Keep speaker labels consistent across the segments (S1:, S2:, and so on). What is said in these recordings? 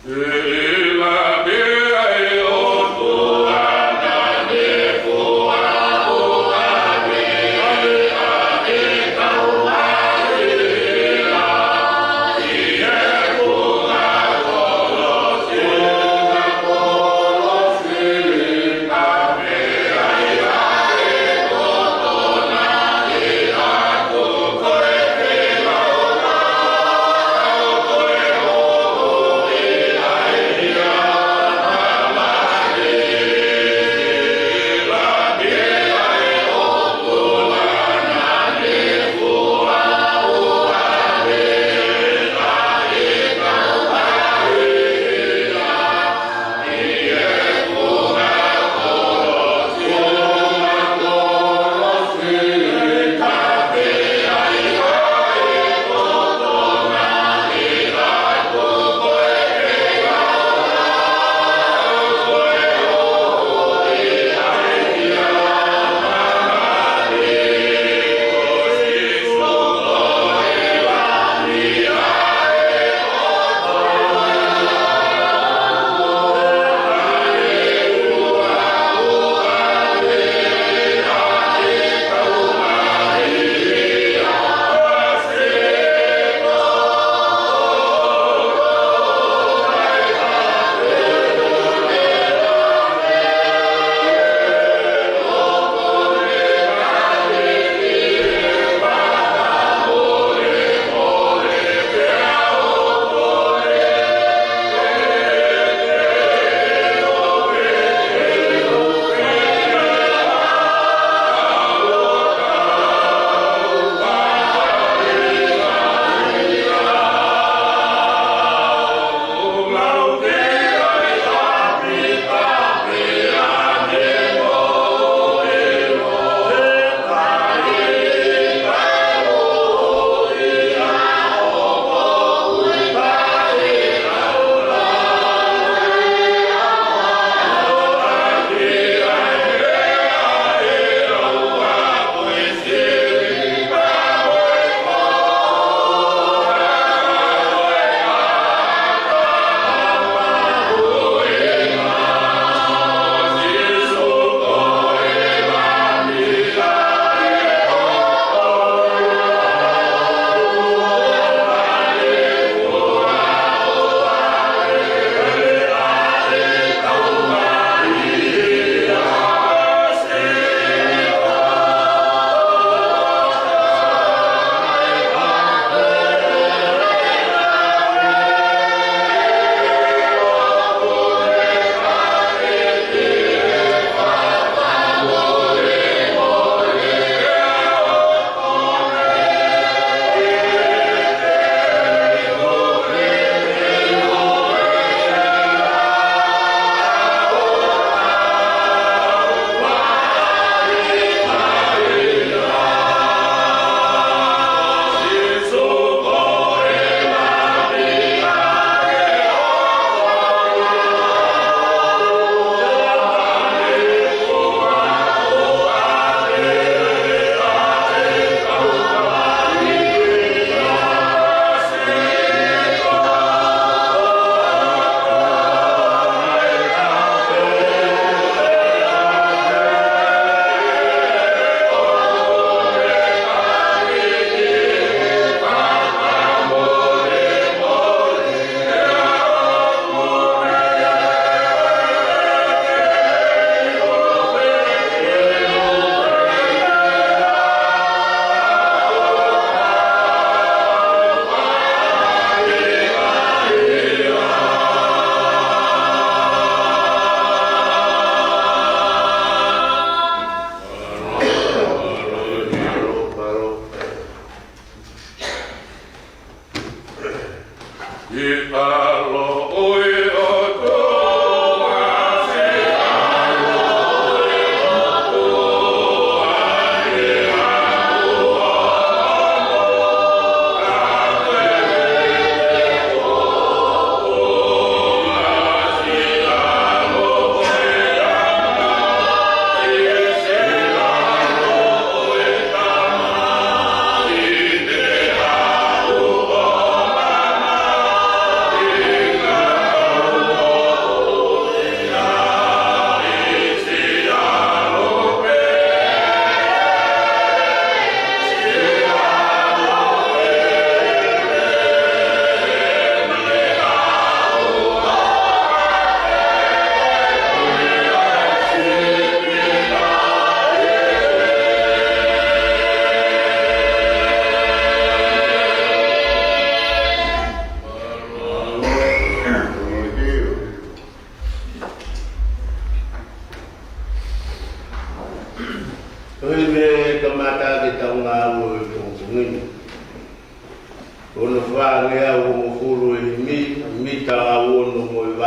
S1: Amen.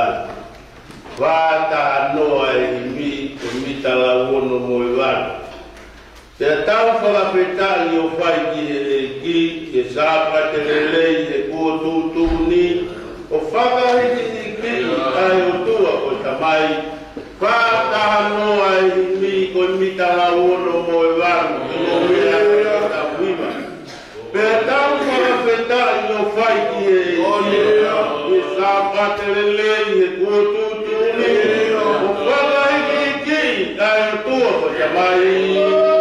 S1: wala. Wata noa imi tala wono mo wala. Se tau whaka petali o whai ki e sāpa te lelei e kua tūtūni o whakahiti ki ai o tua ko tamai. Wata noa imi ko imi tala wono mo wala. Ko mea kea ta wima. Pea tau whaka petali o whai ki e sāpa te lelei e kua tūtūni o whakahiti ki ai o tua ko tamai.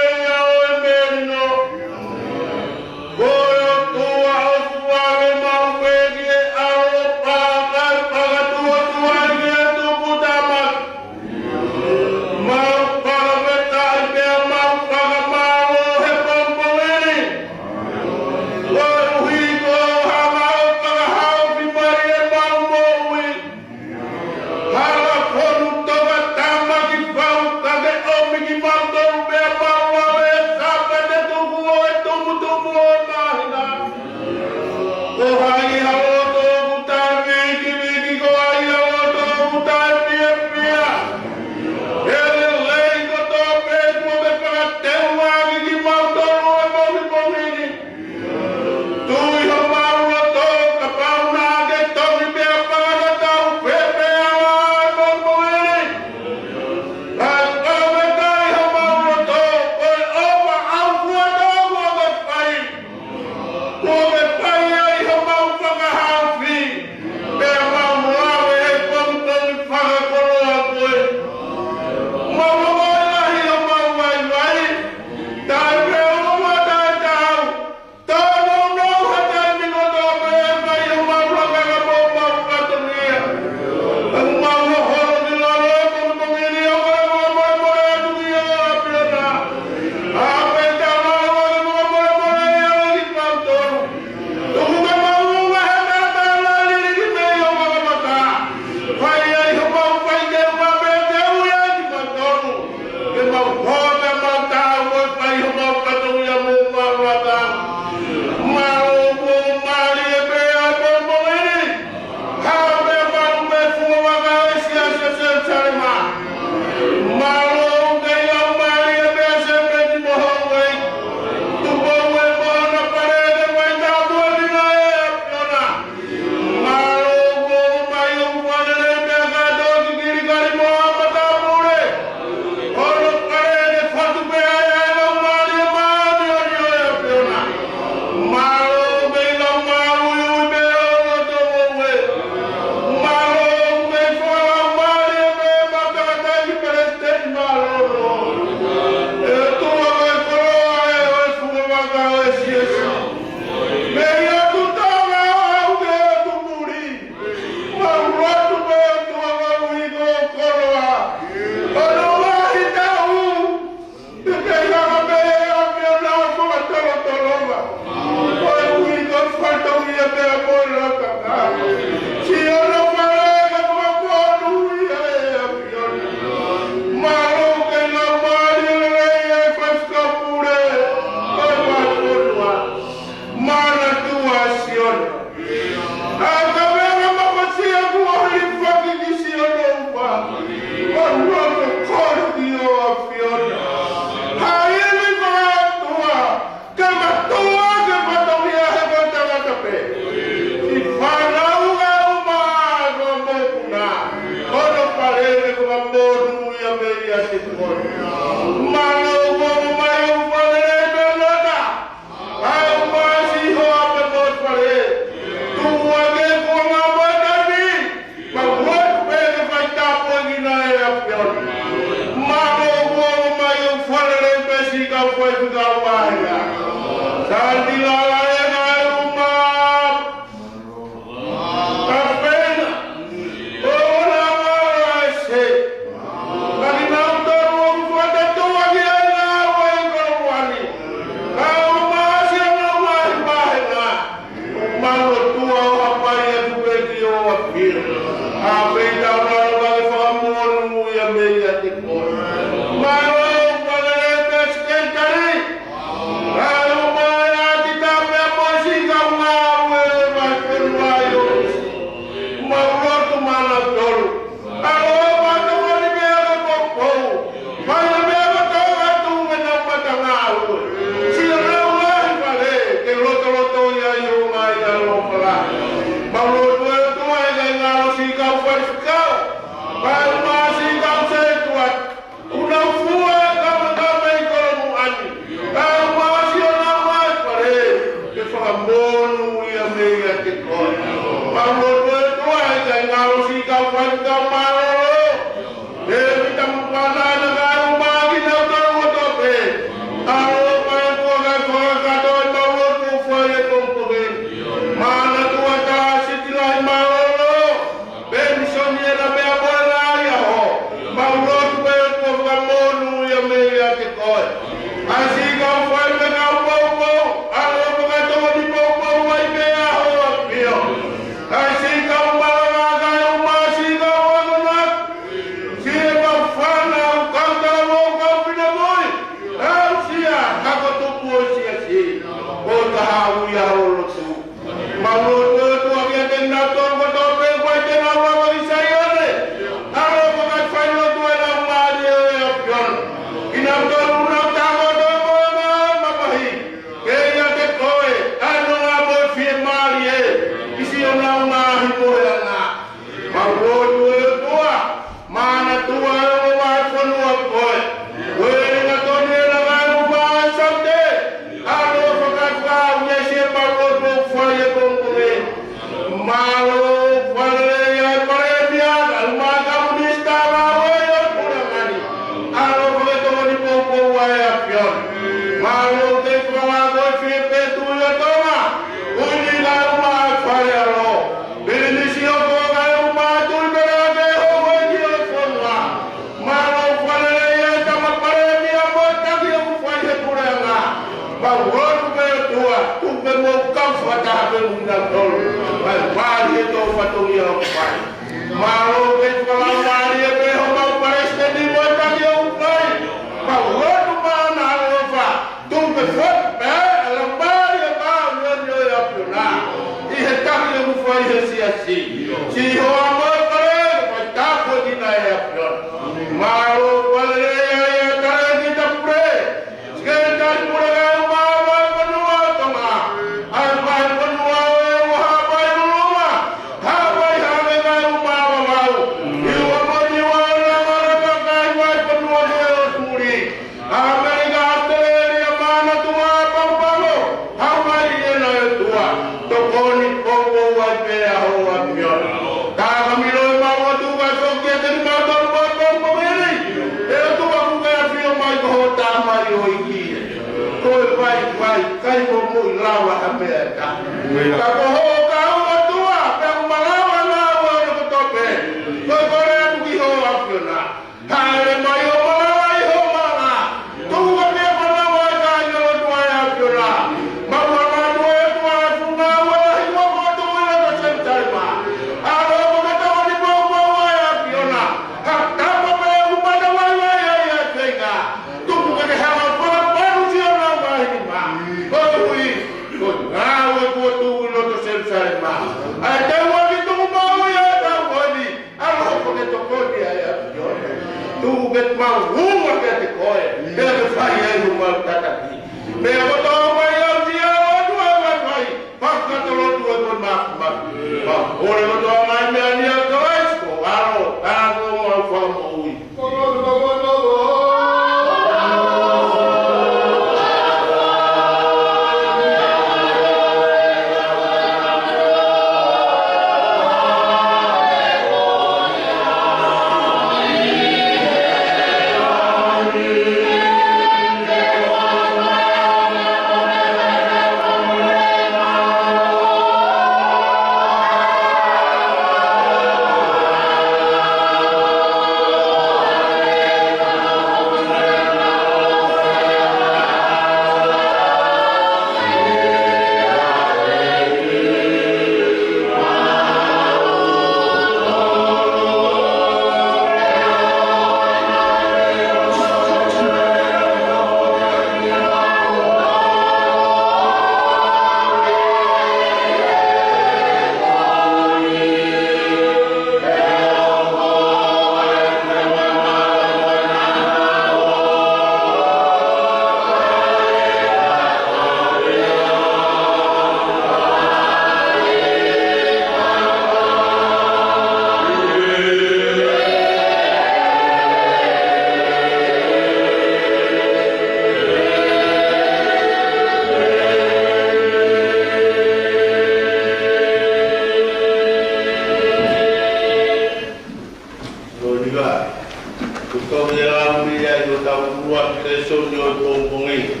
S1: Kau yang dia itu tahu buat kesunyoi pungpungi.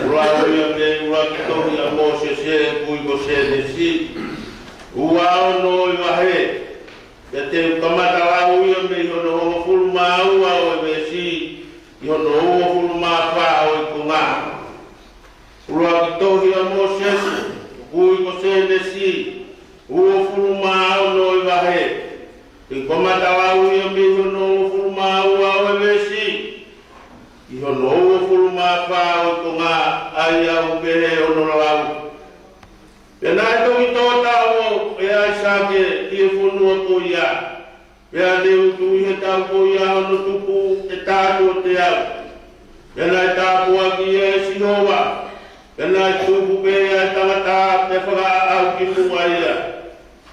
S1: Ulau yang dia ulau kita yang Moses yang kui Moses desi. Uau no iwahe. Jadi kamata lau yang dia yono fulma uau besi yono fulma pa ikunga. Ulau kita yang Moses kui Moses desi. Uau fulma no iwahe. Kamata lau yang dia yono fulma uau besi yono fulma pa ikunga ayau behe yono lau. Pena itu tahu ya sage dia funu ko ya ya de tu ya ta ko ya no tupu eta do te ya pena ta ko aki ya sinova pena tu be ya ta te fara au ki mu ya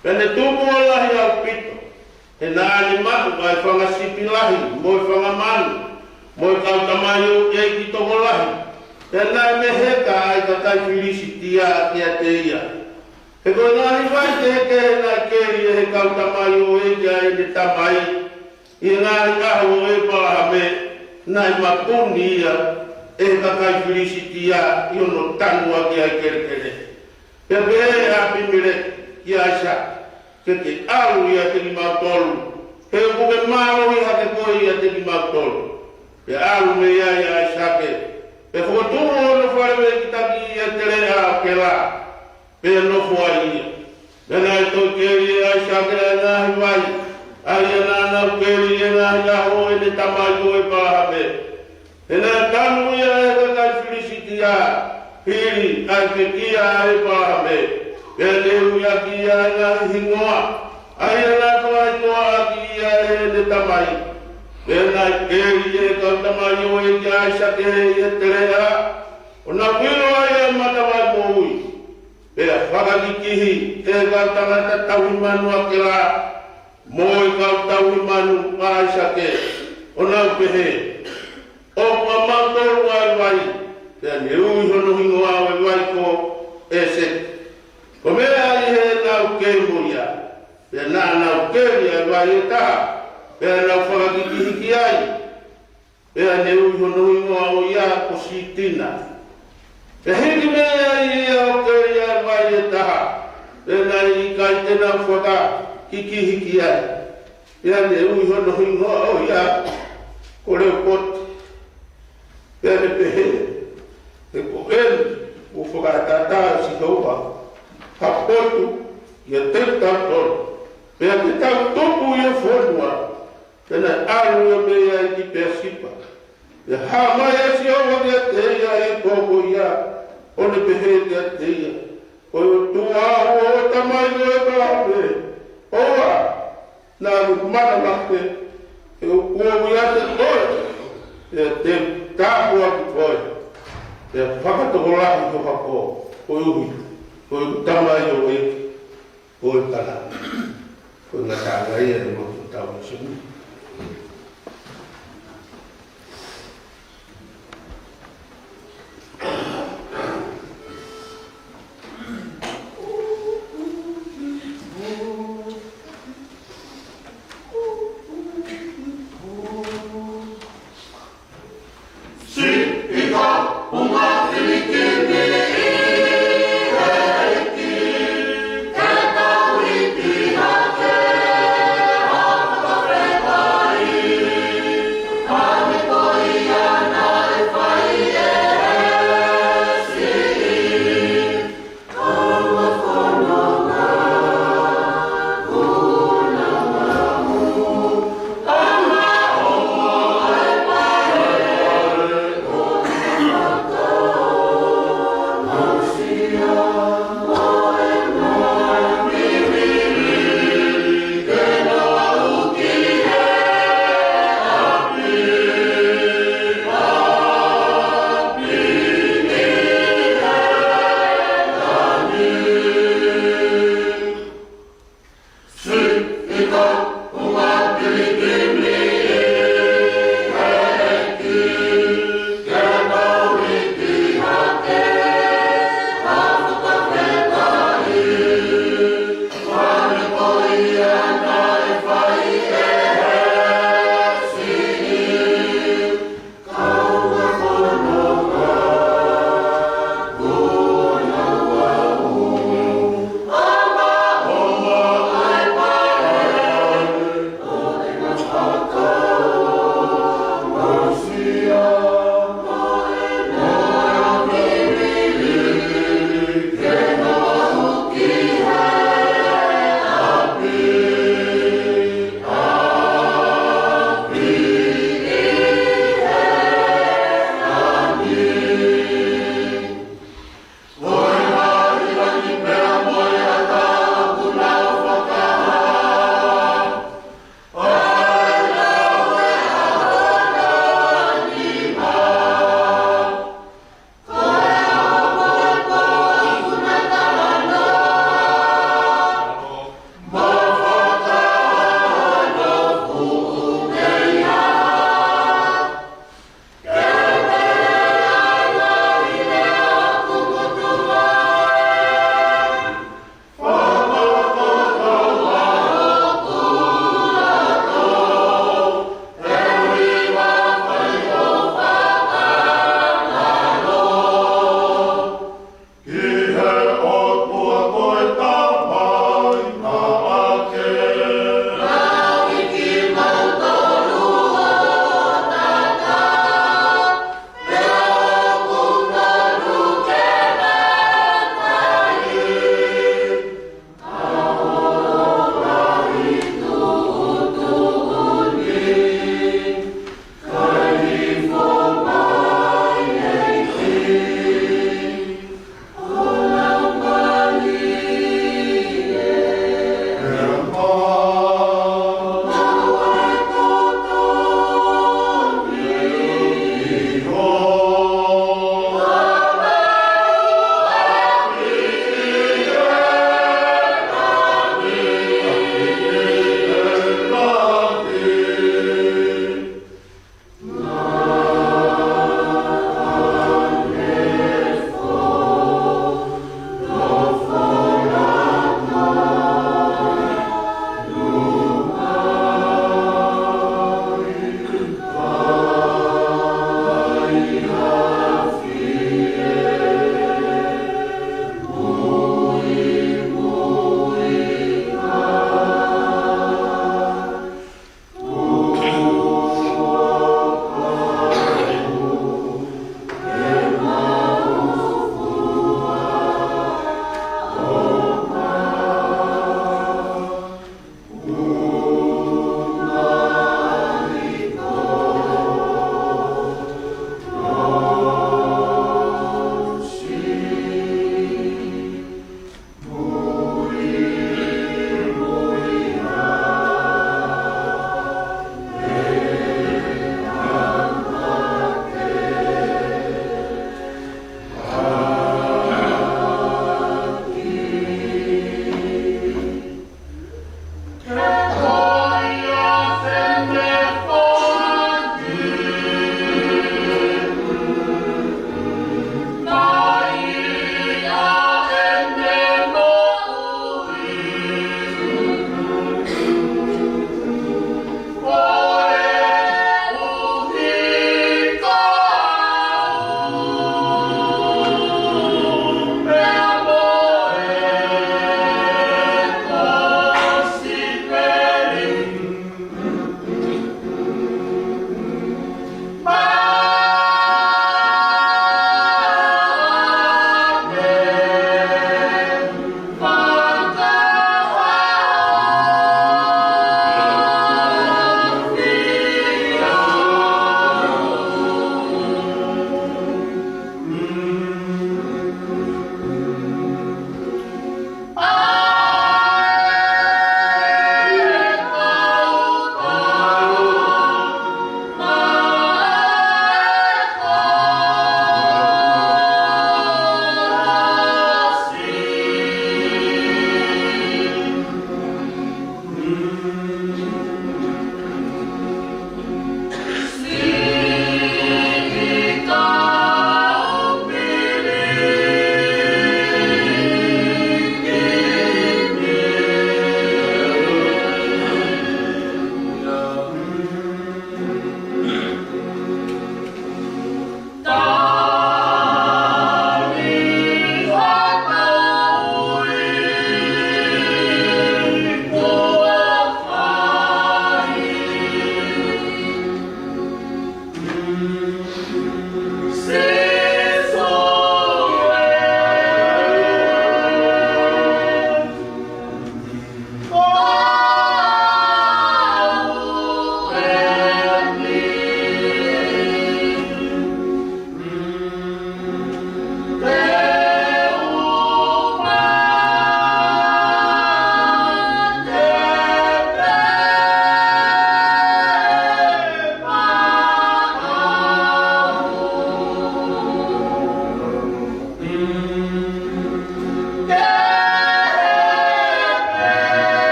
S1: pena tu mo la ya pito pena ni ma ko fa nga sipilahi mo fa nga man mo ka tamayo e ki to lahi pena me he ka ai ta felicitia te ya. Eko nari vai te na keri e kau tamayo e ja e tamai i ngari aho e palame na i mapuni ia e kakai felicitia i ono tanu a kia kere pe pe a pimire ki aisa ke te alu ia te ni mautolu pe kuke malo i hake koi ia te ni mautolu pe alu me ia i aisa ke pe kukutumu ono wharewe ki taki ia te rea ke la pe no foi nana to keri ai sakra na vai ai na keri na ya ho e tamayo e pahabe ena tanu ya ka felicitia hiri ai ke kia e pahabe pe le ya kia na hingoa ai na ko ai no kia e tamayo ena keri e ka tamayo e ya sakre e terea ona kuilo ai matawa moi. Pea whakakikihi e kau tangata tawi manu akela moi kau tawi manu paisake o nau pehe o mamangkoro ai vai pea ni ui hono hingo awe vai ko e se ko mea ai he nau keimu ia pea nau keri ai vai e taha pea nau whakakikihi ki ai pea ni ui hono hingo awe ia ko sitina. Hei mea i au keri ai vai e taha. Pena i kai tena whaka hiki hiki ai. Pea ne ui hono hingo au ia kore pot. Pea ne pehe. E ko en u whakatata si haupa. Ha potu ia te tautoro. Pea te tautopu ia whanua. Pena aru ia mea i ki pea sipa. E ha mai e si au wake te ia e koko ia. Ole pehe te teia. O tua o tamai o tape. Oa. Na mana mape. E o kua ia te koe. E te tāpu aki koe. E whakatoholahi ko hako. O uhi. O tamai o e. O e kana. O ngā tāngai e mo tu tau simu.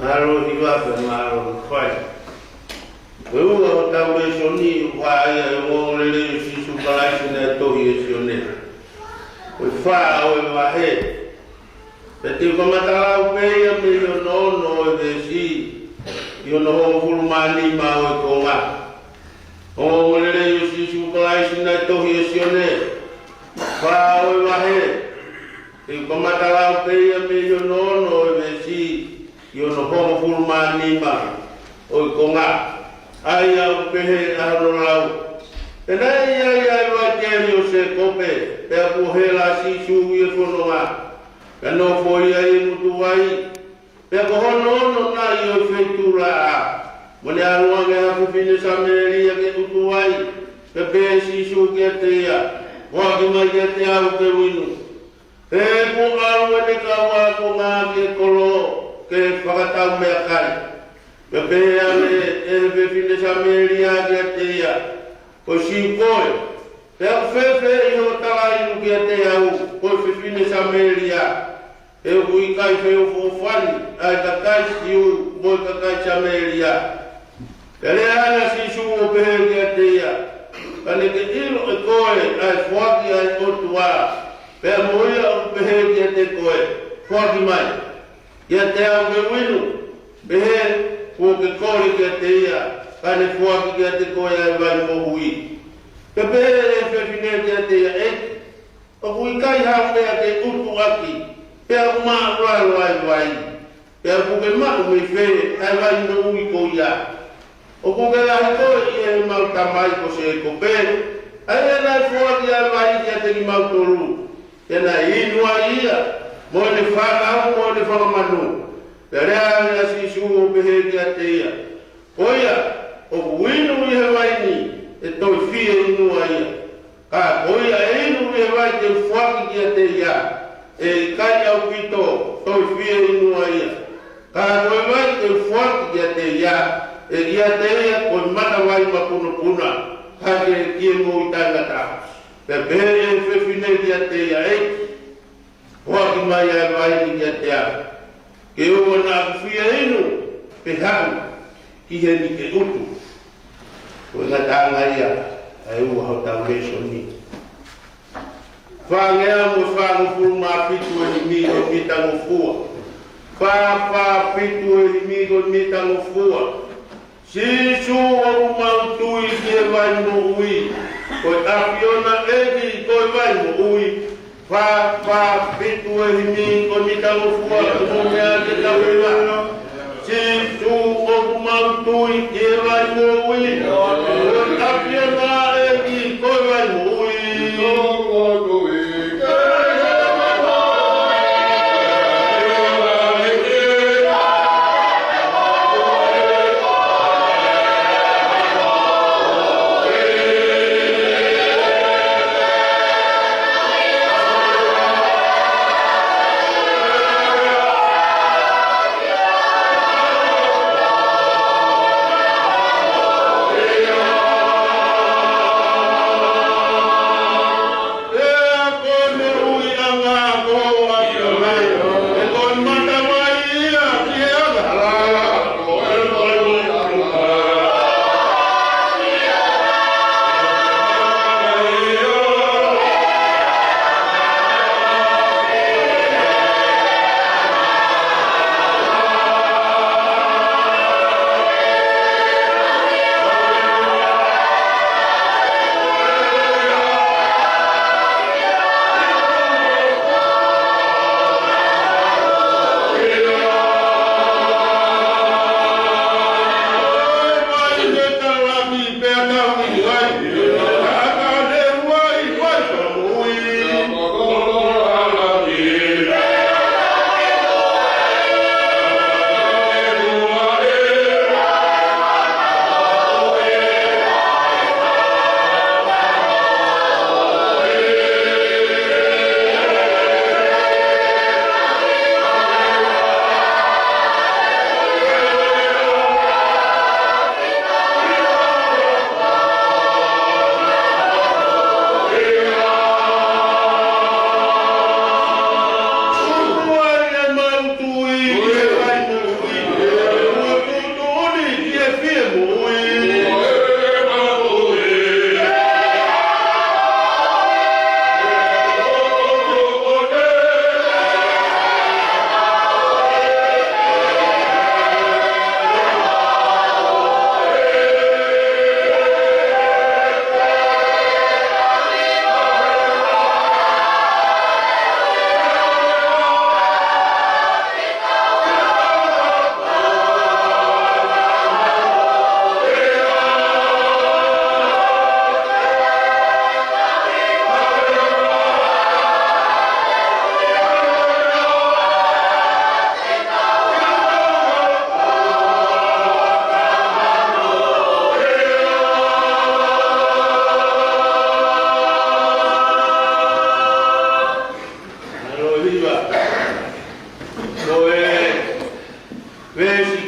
S1: Maro hiwa maro fai. Wewe utawe shoni waya ngolele sisu balasi na tohi sione. We fa we wahe. Peti kama tala upeya me yo no desi. Yo no fulmani ma we konga. Ngolele sisu balasi na tohi sione. Fa we wahe. Peti kama tala upeya me yo no desi. Yo no homo fulmani ma we konga. Aya pehe arolau. Tenai aya wakeri o se kope. Pe apuhela si sui e whonoa. Kano foi ai mutuai. Pe kohono na i o feitura a. Mone aruange hapu fine sameria ke mutuai. Pe pe si sui ke tea. Waki mai ke tea o ke winu. Pe ku aru e kawa ko ngā ke kolo. Ke whakatau mea kai. Pepe ale ebe fine sameria getea ko si koe pe fefe I o tala I getea u ko fine sameria e ui kai fe o fani ai ta kai si u mo ta kai sameria ele ana si su o pe getea kane ke ilo e koe ai fuaki ai o tua pe moia o pe gete koe fuaki mai getea o winu pe ko ke kore ke te ia, kane fuaki ke te koe ai vai mo hui. Ke pere e whewhine ke te ia e, o hui kai hau mea te utu aki, pea maa raro ai vai. Pea kuke matu me where ai vai mo hui ko ia. O kuke lahi koe I e mau tamai ko se ko pere, ai e nai fuaki ai vai ke te ki mau toru. Ke nai inua ia, mo ne whakau, mo ne whakamanu. Perea si suo pehe kia teia. Oia, o winu I he waini, e toi fie inua ia. Ka, oia e inu I he wai te fuaki kia teia. E kai au pito, toi fie inua ia. Ka, toi wai te fuaki kia teia. E kia teia, koi mata wai mapunupuna. Ka ke kie mo I tangata. Pe pehe e whewhine kia teia e. Fuaki mai ai waini kia teia. Ke o na fia inu pe hau ki he ni ke utu. Ko na tanga ia ai u hau tau leso ni. Whangea mo whangu furu ma pitu e ni o mi tango fua. Wha pitu e ni o mi tango fua. Si su o mautui ki e vai mo ui. Ko apiona e ki ko e vai mo ui. Fa pitu e himi ko ni tango fua ko mea ke tawela si tu o mautui ke vai mo ui ko apiona e ki ko vai mo ui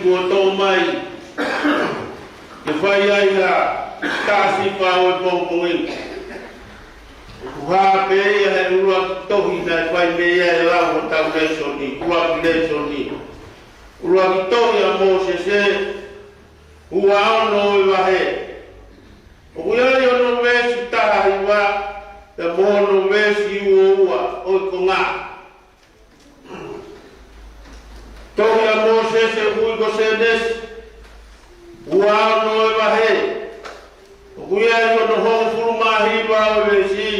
S1: kuoto mai ke whai ai ha tāsi whao e pōpōi uha pe ia he urua tohi na whai me ia e lau o tau leisoni urua ki leisoni urua ki tohi a Moses e ua ono i wahe o iai ono vesi taha i wa e mono vesi ua o i konga tohi a Moses e hui ko se nesi ua ono i wahe o iai ono hongo furumahi wa o vesi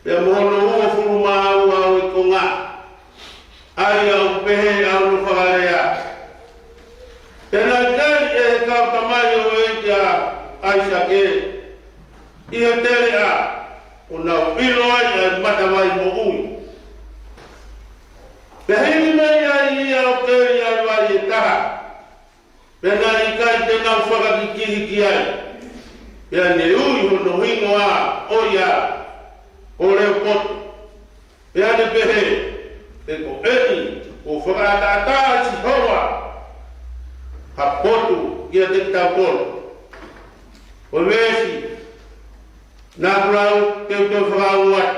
S1: e mono ua furumahi ua o i konga ai au pehe au no whakarea tēnā tēri e he kau tamai o e tia Isaac e i he tere a o nau ilo ai e matawai mo ui pe hini mei ai i au tēri ai wai e taha pēnā i kai tēnau whakakikihi ki ai pēnā ne ui hono hingo a o ia o reo potu pēnā ne pehe e ko eni o whakatata si hoa ha potu kia te tāpolo o vesi nā kurau te uto whakau wat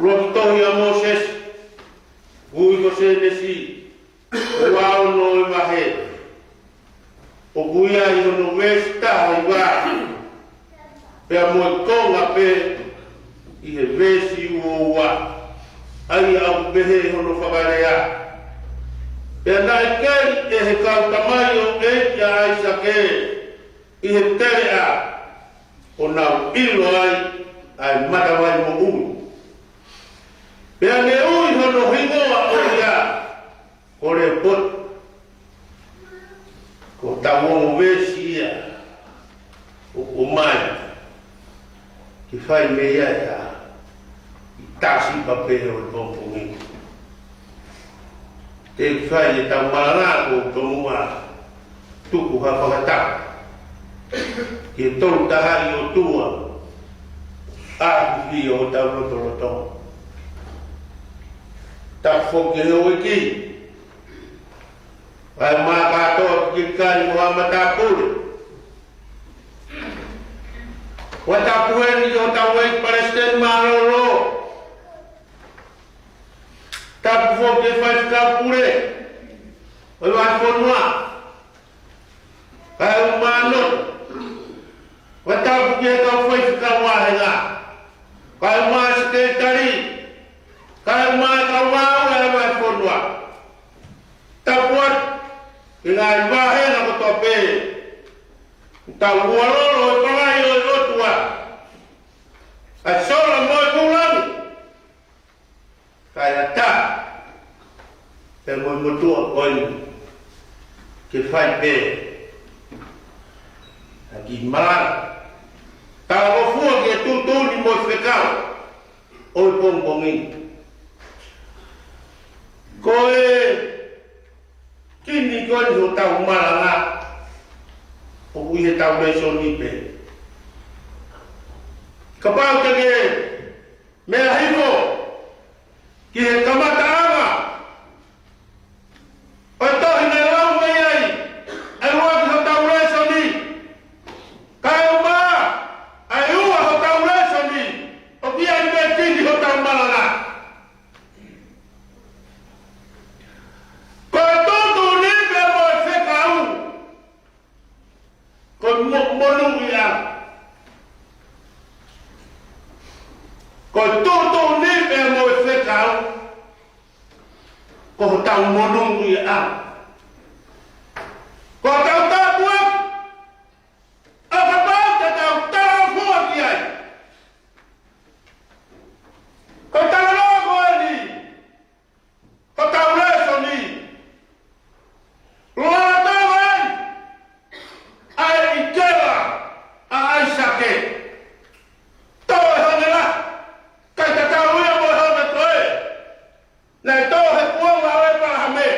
S1: roki tohi a Moses hui ko se nesi o wao no i wahe o kuia i ono vesi taha i wā pea moe konga pe i he vesi uo wā ai au behe hono whakarea. Pea nai keri e he kau tamai o eiti a Isaac e i he tere a o nau ilo ai matawai mo ui. Pea ne ui hono hingoa o ia o re pot. Ko tawongo vesi ia o mai ki whai me ia ia tāsi papehe o tōpungi. Te whai e tau marana o tōmua tuku hawhakata. Ki tolu tahari o tua āhi o tau roto. Tak whoke heo e ki. Vai mā kātoa ki kari Muhammad Apure. Wa tapueni o tau e Palestine maroro. Tapu foke fai kapure o vai fonua kai umano wa tapu ke ka fai kawa hela kai ma secretary kai ma kawa wa vai fonua tapuat ina va hela ko tope tawolo o kai o tua a sola mo kulang kaya ta pe mo motua oi ke fai pe aki malar ta o fu ke tu ni mo fekao oi pongpongi ko e kini ko ni ta malanga o ui he tau le so ni pe kapau te ke me hiko ki he kamata ama o tohi ne lau mei ai ai ua ki ho tau reso ni kai uma ai ua ho tau reso ni o ki ai me tini ho tau malana ko e tonto ni pe mo e wheka au ko monungu ia ko tonto ni pe mo e wheka au ko tau monungu ia ko tau tāpua a kapau te tau tāpua ki ai ko tau logo ani ko tau leso ni loa tau ai ai i tera a Isaac tau e honela kai te tau ia mo hame toe nei tau he puanga oe para hame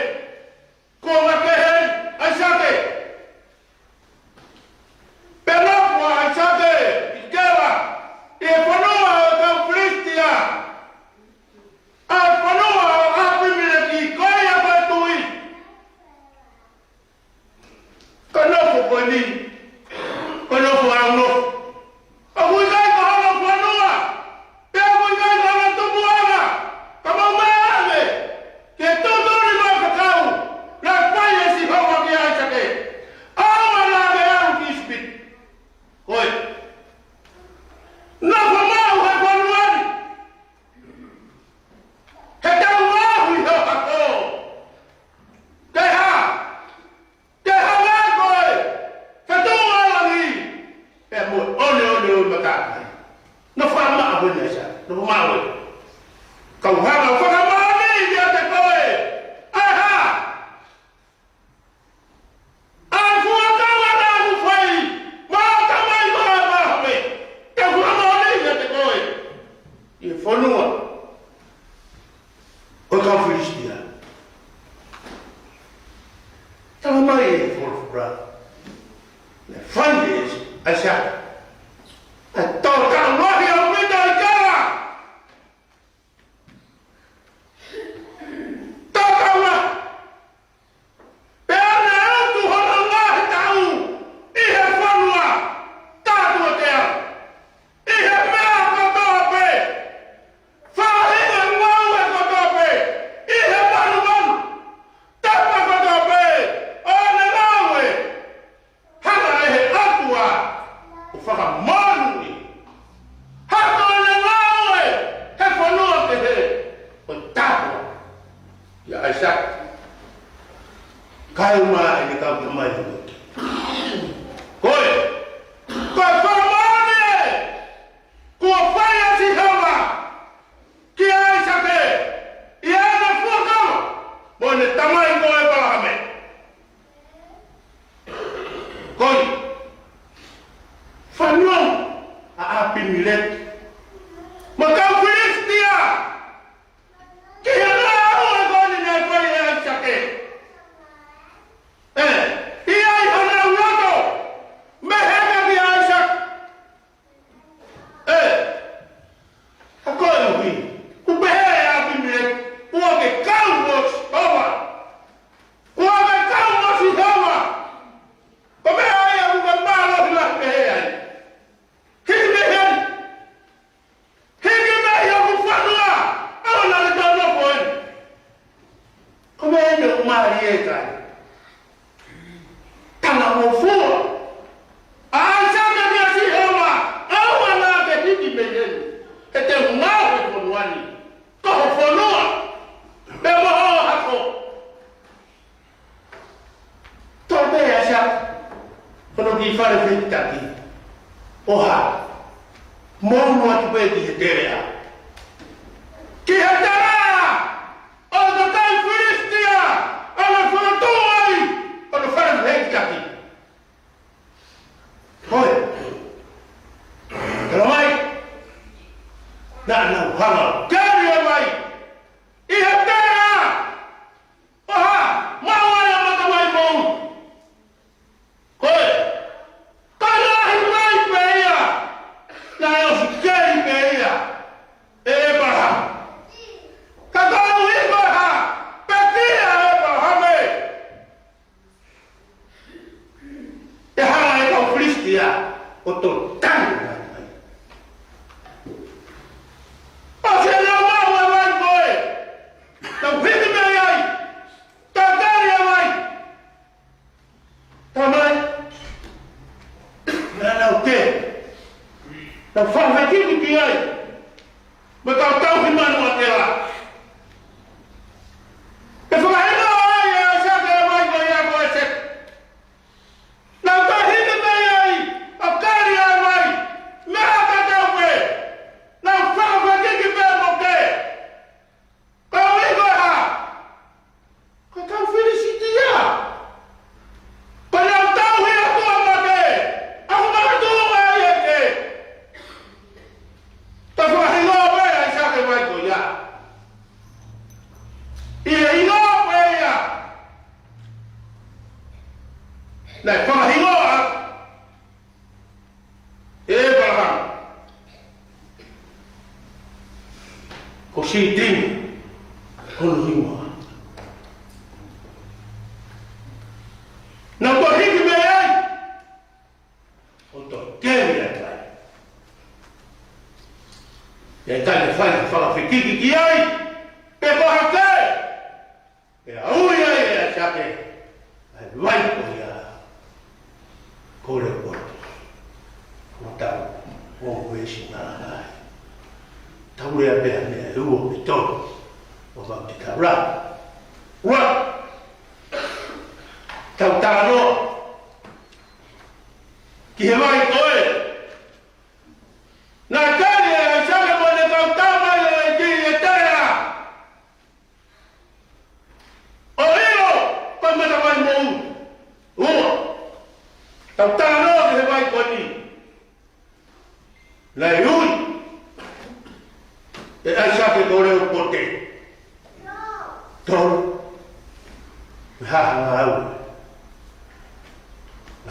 S1: mai for bra. Le fandes asa. A toca rohi o meta kara. Toca wa. Pena tu hono Allah tau. Ihe fanwa. Tatu te. Ihe mea ko tope. Fahinga ngwa ko tope. Ihe manu. Tapa ko tope. Ona nawe. Hana ihe atua. Ufaka manu. Ya Aisyah, kau mah ini kau bermain dulu. Koi, kau bermain, kau payah si Hawa, kia Aisyah ke, ia nak fukau, boleh tamai kau apa kami? Koi, fanuang, api milet, maka Filis dia, kia.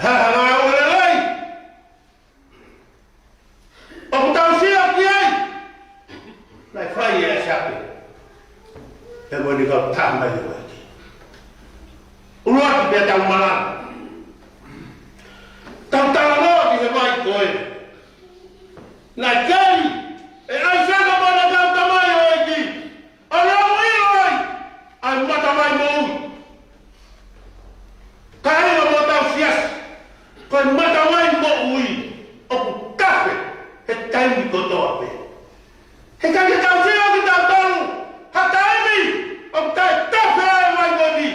S1: ha wala lai o tau sia ki ai lai fai e sape e mo ni ka tama i wa ki ulua ki pe tau mala tau tala no ki he mai koe lai kari e ai saka mana tau tamai o e ki ala mo i ai ai mata mai mo kari o mo tau sias koe mata mai mo ui o ku kafe he taimi kotoa pe he kari tau sia ki tau tonu ha taimi o tai kafe ai mai mo ni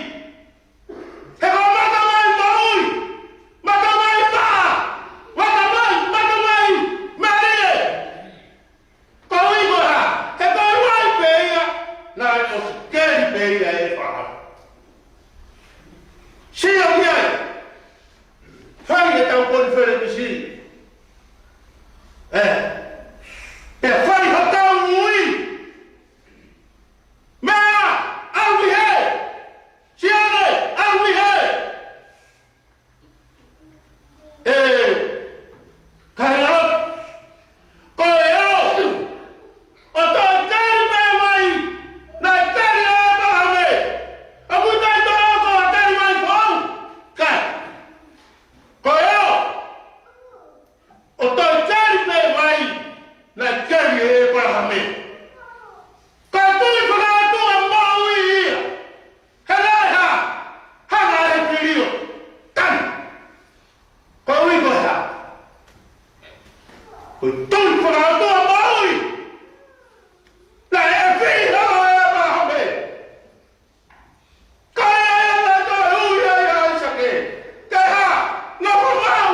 S1: he ko mata mai mo ui mata mai pa mata mai marie ko ui ko ha he ko mai pe ia na o keri pe ia e pa sia ki ai fai e tau poni fere misi e fai ha tau mui mea aui he siane aui he kai au ko e au o tau kari me mai na kari e mahame a kutai to ko a kari mai fau kai ko e au o tau kari me mai na kari e mahame ka tui whaka atua maui ia he lai ha hanga e whirio tani ko ui ko ha ko tui whaka atua maui na e whiri hanga e mahame ka e na to ui e ai sake ke ha na whamau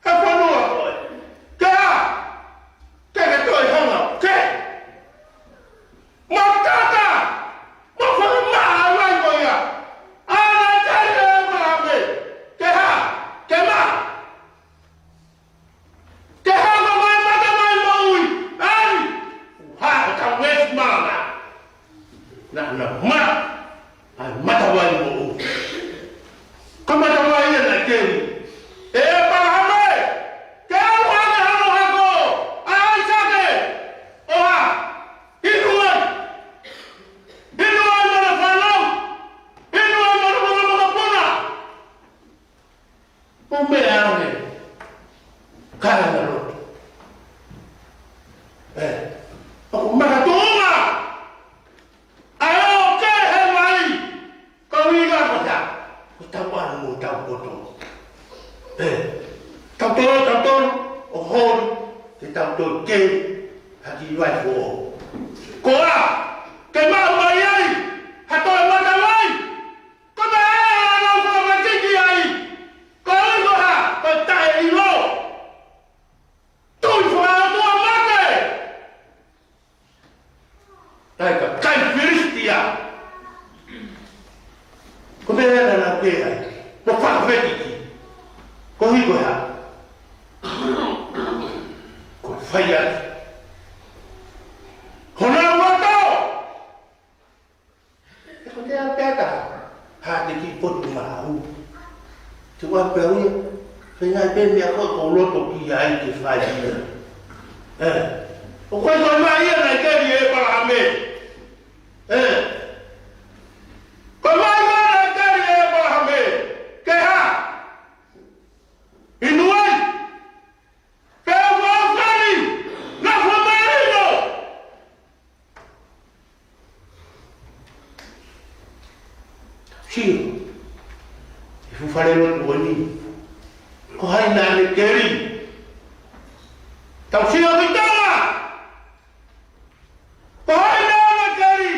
S1: he whanua koe ke ha ke toi hanga ke Matata! Mofana maa lango ya! Ana kari e mahame! Ke ha! Ke ma! Ke ha ma mai mata mai maui! Ani! Ha! Ka wes mana! Na ma! Ai mata mai maui! Ka mata mai e na keri! E mahame! Ke ha wane hano hako! Ai sake! Oha! Hinuan! Hinuan mana whanau! Hinuan mana mga puna! Umea ane. Kaya na roto. Ako makatunga! Ayaw ke he mai! Kawiga ko ta! Kutawan mo tau koto. Tau o hon! Te tau ke haki iwai ko. Koa! Ke mau mai ai! Hatoi mata mai! Ko te ea anau whakamatiki ai! Ko ui ko ha! Ko tae i lo! Tui whakatua mate! Tai ka kai whiristia! Ko te ea na ke ai! Ko whakamatiki! Ko ui ko ha! Ko whai ai! Hona wato! Ko te a peta. Ha te ki potu mahu. Te wa peui. Whengai pe mea ko loto ki ai te whai ia. O koe koe mai ia nei keri e parahame. Koe mai ia nei keri e parahame. Ke ha? Inuai! Ke wawhani! Na whamarino! Sio. E fufare lotu wani. Ko hai nane keri. Tau sio vitama! Ko hai nane keri.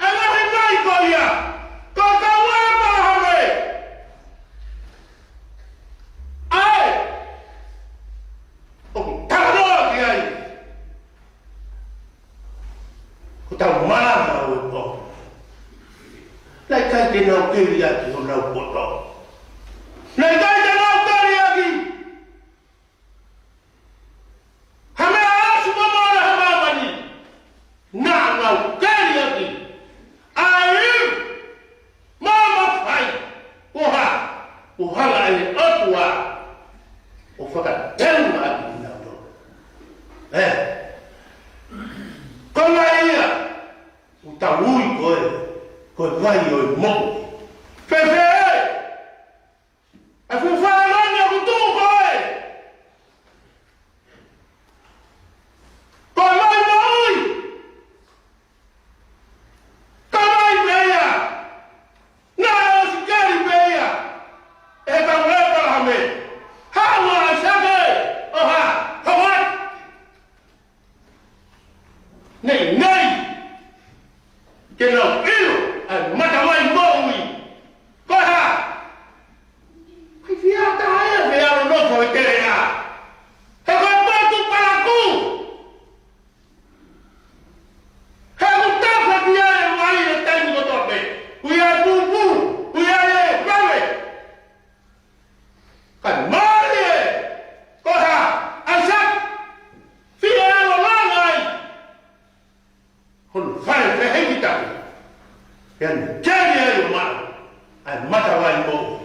S1: E lahi mai koia. Ko kau e mahame. Ai! O tanoa ki ai. Ko tau mana o ko. Lai kai te nau keri aki o nau poto. Lai kai te nau keri aki. Hame asu mamara hamamani. Na nau keri aki. Ai! Mama fai. Oha! Ohala ai vai o mo. Fefe! A fu fa la mia kutuko e. Ko mai mai. Ka mai beia. Na si kari beia. E ka wepa la me. Ha wa sake. Oha, hawa. Nei, nei. Que não viu a mata mai moi. Corra. Via daia via no foi terea. E vai para para cu. E o tapa dia vai tem no tope. O ia bubu, o ia vai. Kan mali. Corra. Azak. Via no langai. Hon vai fehita. Yang jadi ayo mal. Ai mata vai mo.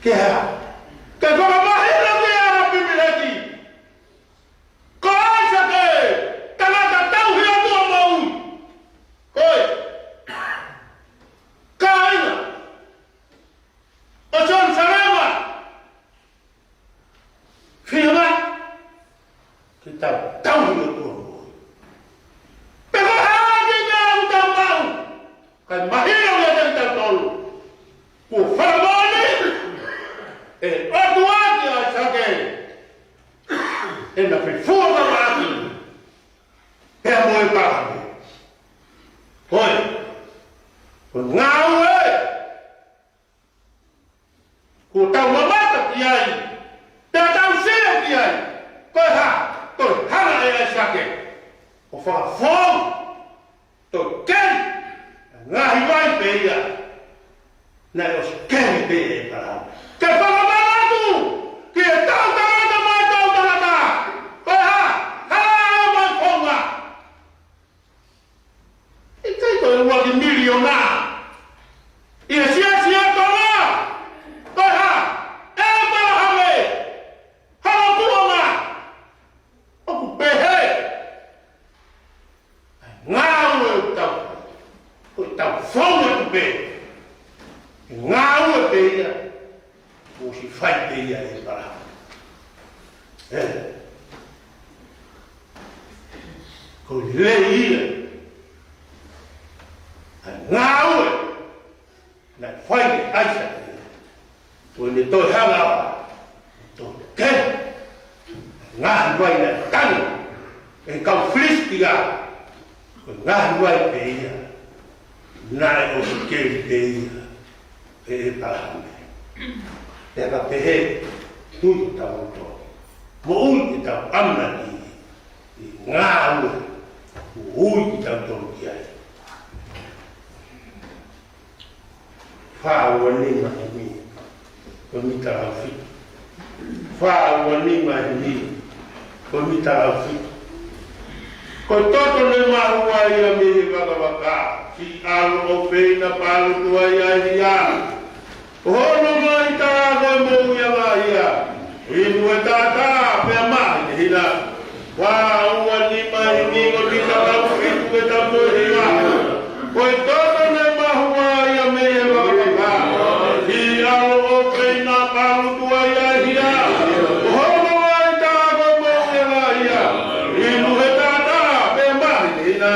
S1: Kaya, kaya mahina kaya pimilagi. Kaya sa kaya, talatataw hiya to ang maun. Koy, kaya na. Oson sarama. Firma, kita tahu hiya to ang maun. Pero hagi na ang taong kaya mahina kaya ng taong kung faramani, otuagi a sake, na fifuga maki, moe pakame. Hoi, kung ngawe, kung tau mamata kiyai, tau siya kiyai, koi ha, toi hana a sake, o whakafong, toi ken, ngahi vai peia, na os ken peia para. Que fala tu, que tau talata mai tau talata, koi ha, hala mai fonga. Ikai toi waki miliona, ia sia tola, koi ha, para hame, hala kuonga, oku pehe, ngau tau, koi tau fonga tu pe, ngau peia. O si fai peia e para. Ko le ia. Ngau na fai aisa. Ko ni to hanga. To ke. Ngah vai na tan. En kau flistia. Ko ngah vai peia. Na o ke peia. E para. E ka pehe tui tau to. Mo ui ki tau amna i ngā ue. Mo ui ki tau tau ki ai. Wha ua nima i mi. Ko mi tau fi. Wha ua nima i mi. Ko mi tau fi. Ko toto ne mahua i a mi he waka waka. Si alo o peina palu tua i a i a. Hono mai ta koe mou ia mahia. Inu e tata pia mahi te hina. Wā ua ni mai ni ko ni tarau inu e tamu e hina. Koe toto ne mahua ia me e wakapaka. Si alo o peina palu tua ia hia. Hono mai ta koe mou ia mahia. Inu e tata pia mahi te hina.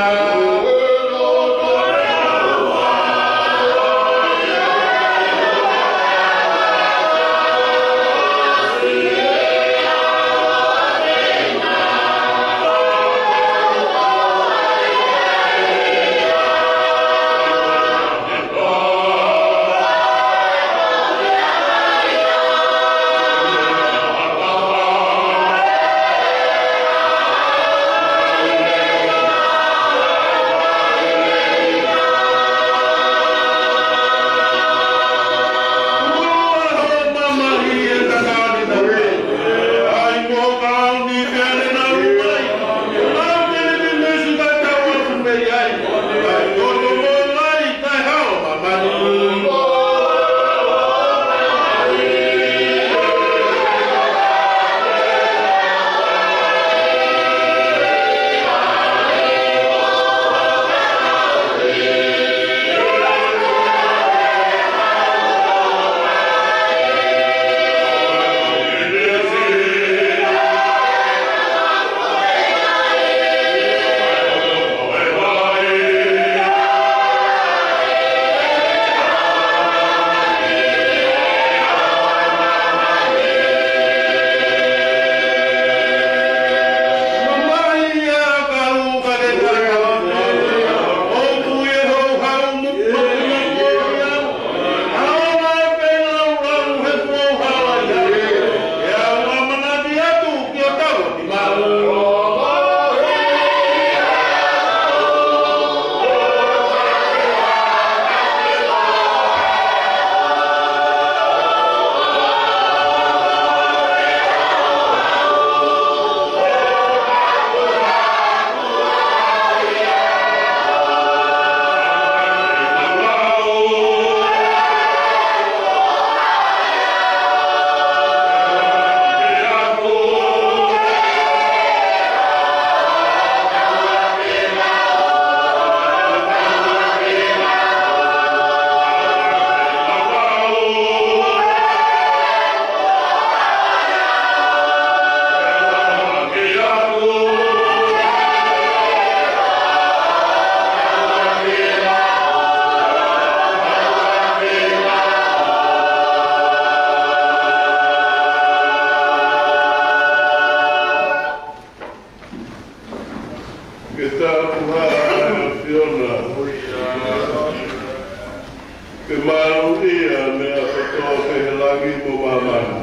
S1: mamani.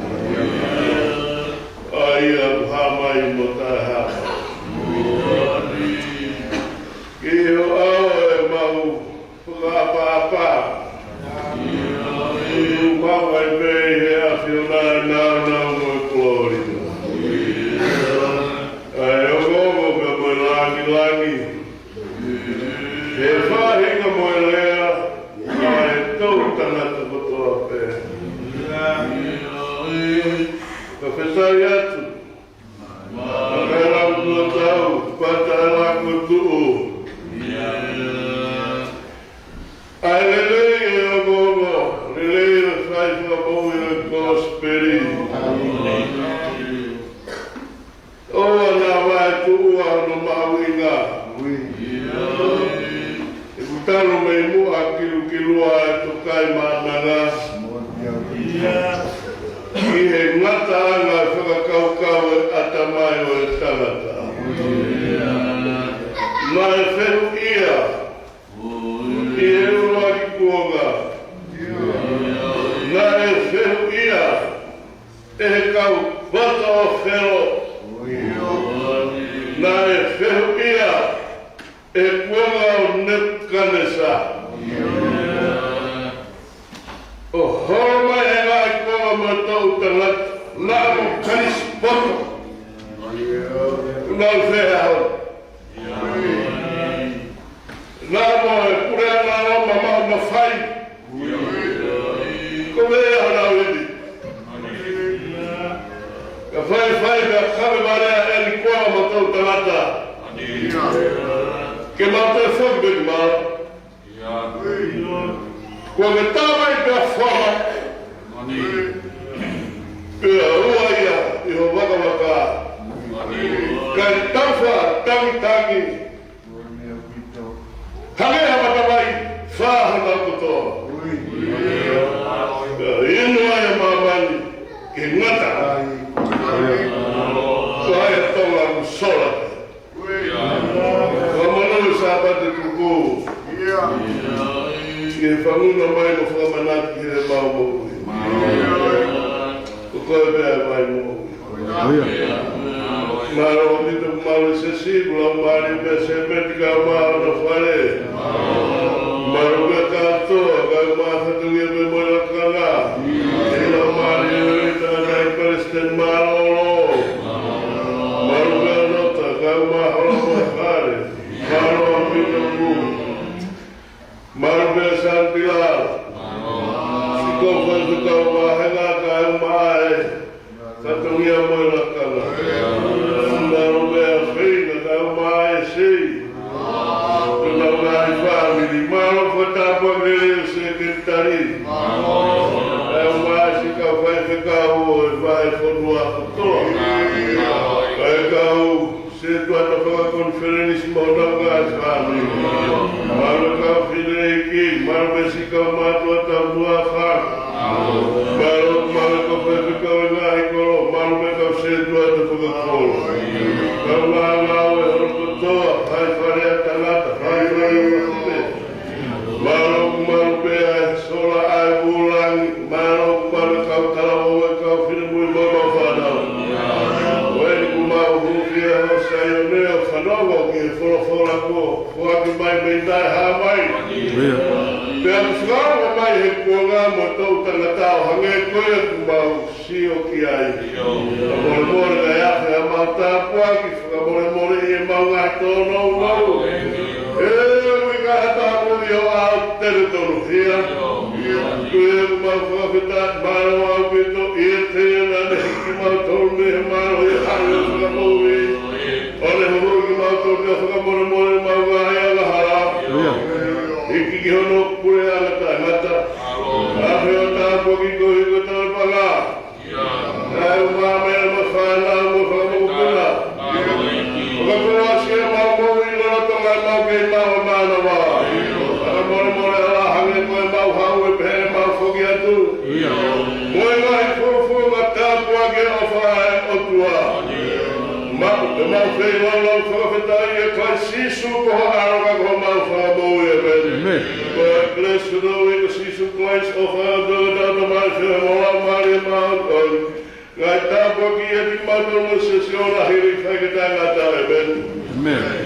S1: Aia hamai mo taha. Iyo au e mau papa. Mau ai bei he afiona na mo glória. Ai o gogo me mo langi. He whahinga mo e lea, ai tau tangata kotoa pē. Ka whetai atu, kai lau tua tau, patai lako tuu. Ai lelei e o gogo, lelei e whai whakau e o gosperi. Oa nā wai tuu ano mawinga. Talo me mua kilua e tokai mānanga. I he ngata anga e whakakaukau e atamai o e tangata. Nā e wheru ia. I he urua ki kuonga. Nā e wheru ia. E he kau bata o whero. Nā e wheru ia. E kuonga o Nebuchadnezzar. O horma e ngai kuonga mo tau tangata. Nā mo kanis poto. Nā whea hau. Nā mo e purea nā o mamau na whai. Ko mea hana wedi. Ka whai ka kawe marea e ni kuonga mo tau tangata. Ke mata e whakbeki maa. Kua me tāwai pia whama. Pia ua ia i ho waka. Kai tawha tangi. Hange hamatawai whāhana kutoa. Inu aia mamani ke ngata. Kua aia tonga kusola. Sabate tuku. Ke whanguna mai mo whakamanaki he mau moui. Ko koe bea mai moui. Maro mito kumalo se sigla mari bea se metika maro na whare. Maro bea katoa kai maa whatungia me moila kanga. Ila mari uita nai Palestine maro lo. Maro bea nota kai maa hora mo whare. Maro amito ku. Maro bea San Pilar. Siko whakukau wahenga kai mai. Katungia moila kanga. Maro bea whina kai mai si. Tuna unai family. Maro whatapua leleo sekretari. Kai mai si ka whaifekau e vai whanua kutoa. Kai kau se tuata whakakonferenisi maunanga as family. Maro kau whineiki, maro mesika o mātua taunua whaka. Maro kau whaifekau e ngāi koro, maro me kau se tuata whakakoro. Kau ngāngau e horokotoa, hai wharea tangata, hai wharea whakupe. Maro pea e sola ai ulangi, maro kau talawo e kau whinemui mamau whanau. Oeni kumau hufia ho saioneo whanongo ki e whorofora ko, whaki mai mei nai hāmai. Pea kuwhakaronga mai he kuonga mo tau tangatau, hange koe kumau sio ki ai. Whakamore kai awhi a mau tāpua ki whakamore i e mau ngai tōno mau. Ui ka hata mui o au tere tonu hia. Kue kumau whakawhita maro au pito i e tēna ne hiki mau tonu ne he maro i haru whakamore. Ole huru ki mau tonu ne whakamore mau ngai ala hara. Hiki ki hono pure ala tangata. Awhi o tāpua ki kohi ko tāpanga. Ai umamea ma whanau mo whakamukuna. Whakakura sia mau moui lora tonga mau kei mau mana wā. Whakamore ala hange koe mau hau e pehe mau whoki atu. Moe ngai fufu ma tāpua ke ofa e otua. Mau whei walau whakawhetai e kai sisu koha aroka koha mau whakamou e pēne. Koe blesu no e ka sisu
S2: Christ offered the Master of Maria Mount. Ngai tāpaki e ti mātou mo se se ora hiri whaikatanga tā e ben.
S3: Amen.